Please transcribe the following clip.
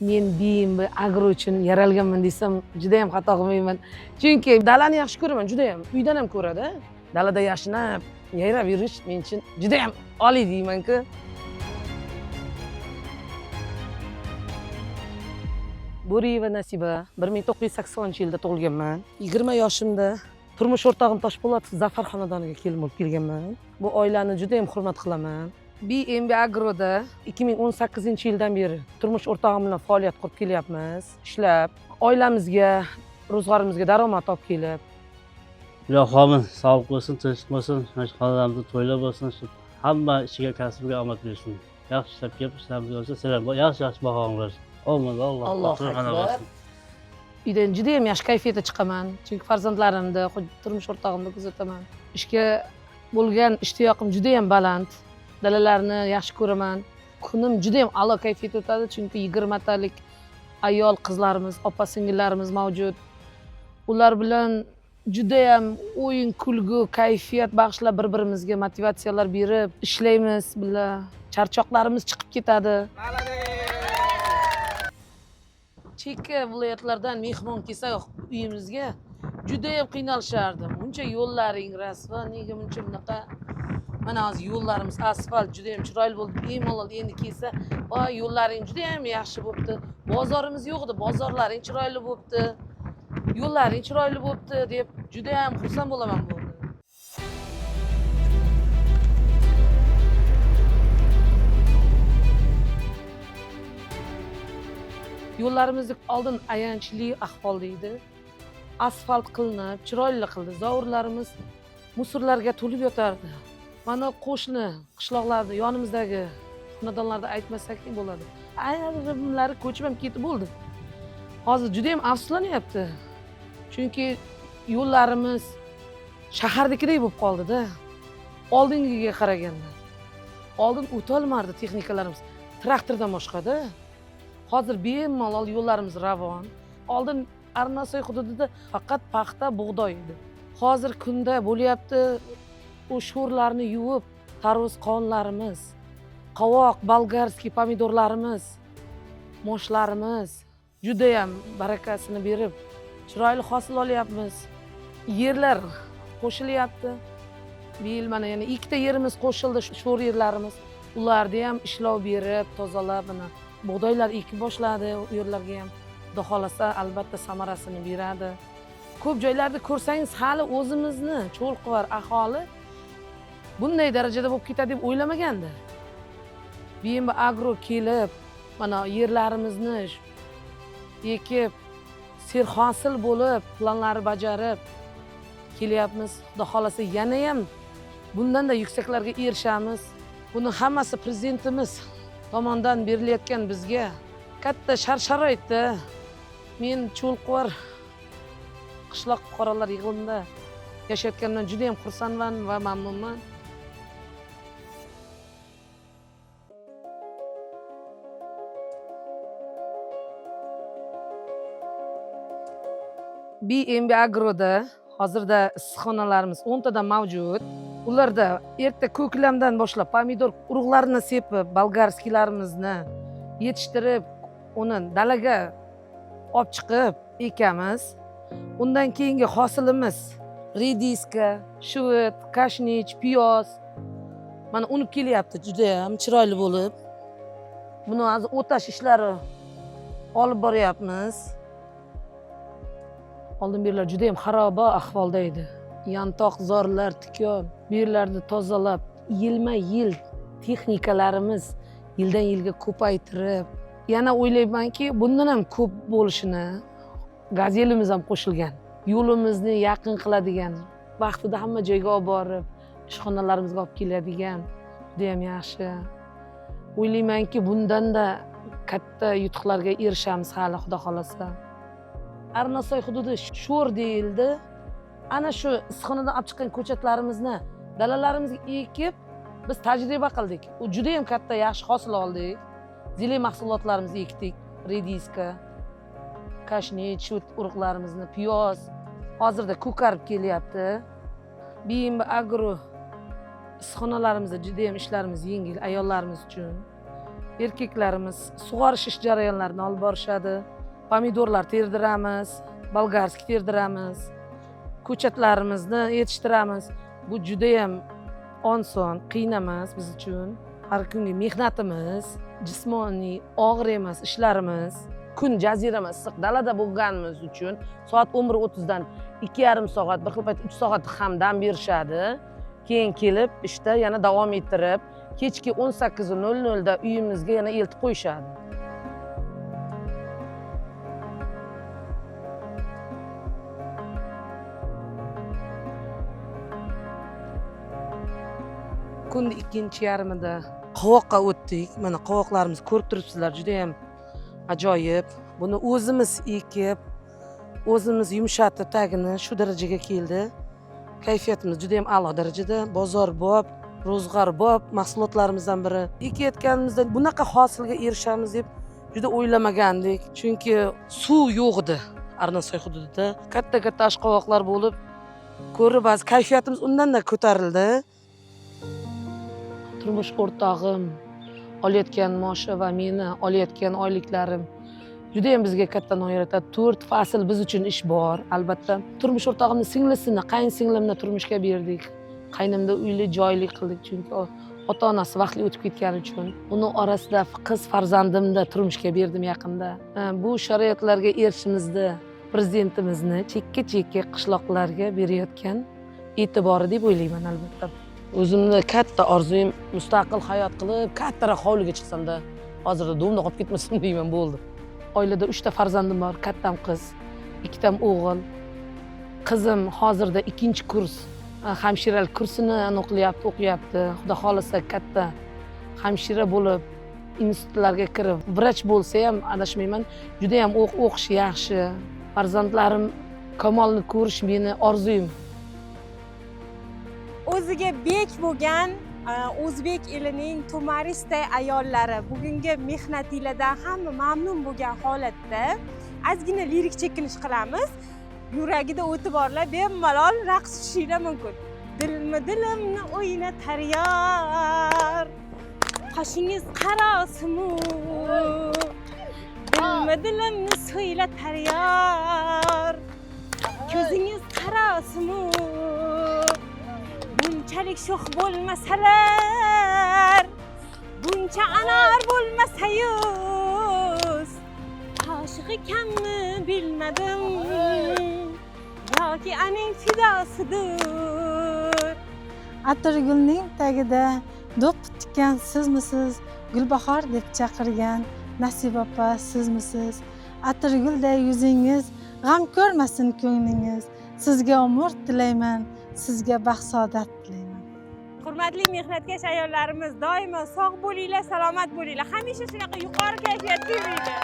men biyim agro uchun yaralganman desam juda ham xato qilmayman. Chunki dalani yaxshi ko'raman, juda ham. Uydan ham ko'radi. Dalada yashnab, yayrab yurish men uchun juda ham oliy deyman-ku. Bo'riyeva Nasiba 1980-yilda tug'ilganman. 20 yoshimda turmush o'rtog'im Toshpo'latov Zafar xonadoniga kelin bo'lib kelganman. Bu oilani juda ham hurmat qilaman. BMB Agroda 2018-yildan beri turmush o'rtog'im bilan faoliyat qurib kelyapmiz. Ishlab, oilamizga, ro'zg'orimizga daromad olib kelib. Ilohim sog'lik bo'lsin, tinchlik bo'lsin, xonadonimizda to'ylar bo'lsin, hamma ishiga, kasbiga omad bersin. Yaxshi ishlab kelib, ishlarimiz bo'lsa, sizlar yaxshi baholar. Alloh akbar. Uydan juda ham yaxshi kayfiyatda chiqaman. Chunki farzandlarimni, turmush o'rtog'imni kuzataman. Ishga bo'lgan ishtiyoqim juda ham baland. Dalalarni yaxshi ko'raman. Kunim juda ham a'lo kayfiyatda o'tadi, chunki 20 talik ayol qizlarimiz, opa-singillarimiz mavjud. Ular bilan juda ham o'yin, kulgu, kayfiyat bag'ishlab bir-birimizga motivatsiyalar berib ishlaymiz, birga charchoqlarimiz chiqib ketadi. Chekka viloyatlardan mehmon kelsa uyimizga juda ham qiynalishardi. Buncha yo'llaring rasvo, nega buncha bunaqa? Mana hozir yo'llarimiz asfalt juda ham chiroyli bo'ldi. Bemalol endi kelsa, "Voy, yo'llaring juda ham yaxshi bo'libdi. Bozorimiz yo'q edi, bozorlaring chiroyli bo'libdi. Yo'llaring chiroyli bo'libdi" deb juda ham xursand bo'laman bu. Yo'llarimiz oldin ayanchli ahvolda edi. Asfalt qilinib, chiroyli qildi. Zovurlarimiz musorlarga to'lib yotardi. Mana qo'shni qishloqlarda, yonimizdagi xonadonlarda aytmasak bo'ladi. Ayrimlari ko'chib ham ketib bo'ldi. Hozir juda ham afsuslanyapti. Chunki yo'llarimiz shahardagidek bo'lib qoldi-da. Oldingiga qaraganda. Oldin o'tolmardi texnikalarimiz. Traktordan boshqa-da. Hozir bemalol yo'llarimiz ravon. Oldin Arnasoy hududida faqat paxta, bug'doy edi. Hozir kunda bo'lyapti, u sho'rlarni yuvib, tarvuz qonlarimiz, qovoq, bolgarskiy pomidorlarimiz, moshlarimiz juda ham barakasini berib, chiroyli hosil olyapmiz. Yerlar qo'shilyapti. Bu yil mana yana 2ta yerimiz qo'shildi, sho'r yerlarimiz. Ularga ham ishlov berib, tozalab, mana bug'doylar ekib boshladi, u yerlarga ham Xudo xolasa albatta samarasini beradi. Ko'p joylarda ko'rsangiz, hali o'zimizni cho'lqivar aholi bunday darajada bo'lib ketadi deb o'ylamagandi. BMB Agro kelib, mana yerlarimizni ekib, serhosil bo'lib, planlarni bajarib kelyapmiz. Xudo xolasa yana ham bundan da yuksaklarga erishamiz. Buni hammasi prezidentimiz tomonidan berilayotgan bizga katta shart-sharoitda. Men Cho'lqivar qishloq fuqarolar yig'inida yashayotganimdan juda ham xursandman va mamnunman. BMB Agroda hozirda issiqxonalarimiz 10 tadan mavjud. Ularda erta ko'klamdan boshlab pomidor urug'larini sepib, bolgarskiylarimizni yetishtirib, uni dalaga olib chiqib ekamiz. Undan keyingi hosilimiz rediska, shuvit, kashnich, piyoz mana unib kelyapti, juda ham chiroyli bo'lib. Buni hozir o'tash ishlari olib boryapmiz. Oldin berlar juda ham xaroba ahvolda edi. Yantoq, zorlar, tikon, bu yerlarni tozalab, yilma-yil texnikalarimiz yildan yilga ko'paytirib, yana o'ylaymanki, bundan ham ko'p bo'lishini, gazelimiz ham qo'shilgan. Yo'limizni yaqin qiladigan, vaqtida hamma joyga olib borib, ishxonalarimizga olib keladigan, juda ham yaxshi. O'ylaymanki, bundan da katta yutuqlarga erishamiz hali, Xudo xolasa. Arnasoy hududi sho'r deyildi. Ana shu issiqxonadan olib chiqqan ko'chatlarimizni dalalarimizga ekib, biz tajriba qildik. U juda ham katta yaxshi hosil oldik. Zilli mahsulotlarimizni ekdik, rediska, kashnich, shut urug'larimizni, piyoz. Hozirda ko'karib kelyapti. BMB Agro issiqxonalarimizda juda ham ishlarimiz yengil ayollarimiz uchun. Erkaklarimiz sug'orish ish jarayonlarini olib borishadi. Pomidorlar terdiramiz, bolgarskiy terdiramiz. Ko'chatlarimizni yetishtiramiz. Bu juda ham oson, qiyin emas biz uchun. Har kungi mehnatimiz, jismoniy og'ir emas ishlarimiz. Kun jazirama issiq dalada bo'lganimiz uchun soat 11:30 dan 2,5 soat, bir xil payt 3 soat ham dam berishadi. Keyin kelib ishda yana davom ettirib, kechki 18:00 da uyimizga yana eltib qo'yishadi. Kunning ikkinchi yarmida qovoqqa o'tdik. Mana qovoqlarimiz ko'rib turibsizlar, juda ham ajoyib. Buni o'zimiz ekib, o'zimiz yumshatib tagini shu darajaga keldi. Kayfiyatimiz juda ham a'lo darajada, bozorbob, ro'zg'orbob mahsulotlarimizdan biri. Ekayotganimizda bunaqa hosilga erishamiz deb juda o'ylamagandik. Chunki suv yo'q edi Arnasoy hududida. Katta-katta oshqovoqlar bo'lib, ko'rib az kayfiyatimiz undan-da ko'tarildi. Turmush o'rtog'im olayotgan maoshi va meni olayotgan oyliklarim juda ham bizga katta noyob etadi. 4 fasl biz uchun ish bor. Albatta, turmush o'rtog'imning singlisini, qayinsinglimni turmushga berdik. Qaynimda uyli joyli qildik, chunki ota-onasi vaqtli o'tib ketgani uchun. Uni orasida qiz farzandimni turmushga berdim yaqinda. Bu sharoitlarga erishimizda prezidentimizni chekka-chekka qishloqlarga berayotgan e'tibori deb o'ylayman albatta. O'zimni katta orzuyim mustaqil hayot qilib, kattaroq hovliga chiqsam-da, hozirda domda qolib ketmasam deyman, bo'ldi. Oilada 3 ta farzandim bor, kattam qiz, 2 tam o'g'il. Qizim hozirda 2-kurs hamshiralik kursini o'qiyapti. Xudo xolasa katta hamshira bo'lib, institutlarga kirib, vrach bo'lsa ham adashmayman, juda ham o'qish yaxshi. Farzandlarim kamolni ko'rish meni orzuyim. O'ziga bek bo'lgan o'zbek elining to'maristay ayollari bugungi mehnatinglardan hamma mamnun bo'lgan holatda ozgina lirik chekinish qilamiz. Yuragida o'ti borlar bemalol raqs tushishinglar mumkin. Dilmi dilimni o'ynatar yor, qoshingiz qarosimu, dilmi dilimni so'ylatar yor, ko'zingiz qarosimu. Bunchalik sho'x bo'lmasalar, buncha anar bo'lmasa yuz, oshiq ekanmi bilmadim, yoki aning fidosidir. Atirgulning tagida do'q tikkan sizmisiz, Gulbahor deb chaqirgan Nasiba opa sizmisiz? Atirgulday yuzingiz, g'am ko'rmasin ko'nglingiz. Sizga umr tilayman, sizga baxt saodat tilayman. Hurmatli mehnatkash ayollarimiz, doimo sog' bo'linglar, salomat bo'linglar. Hamisha shunaqa yuqori kayfiyatda yuringlar.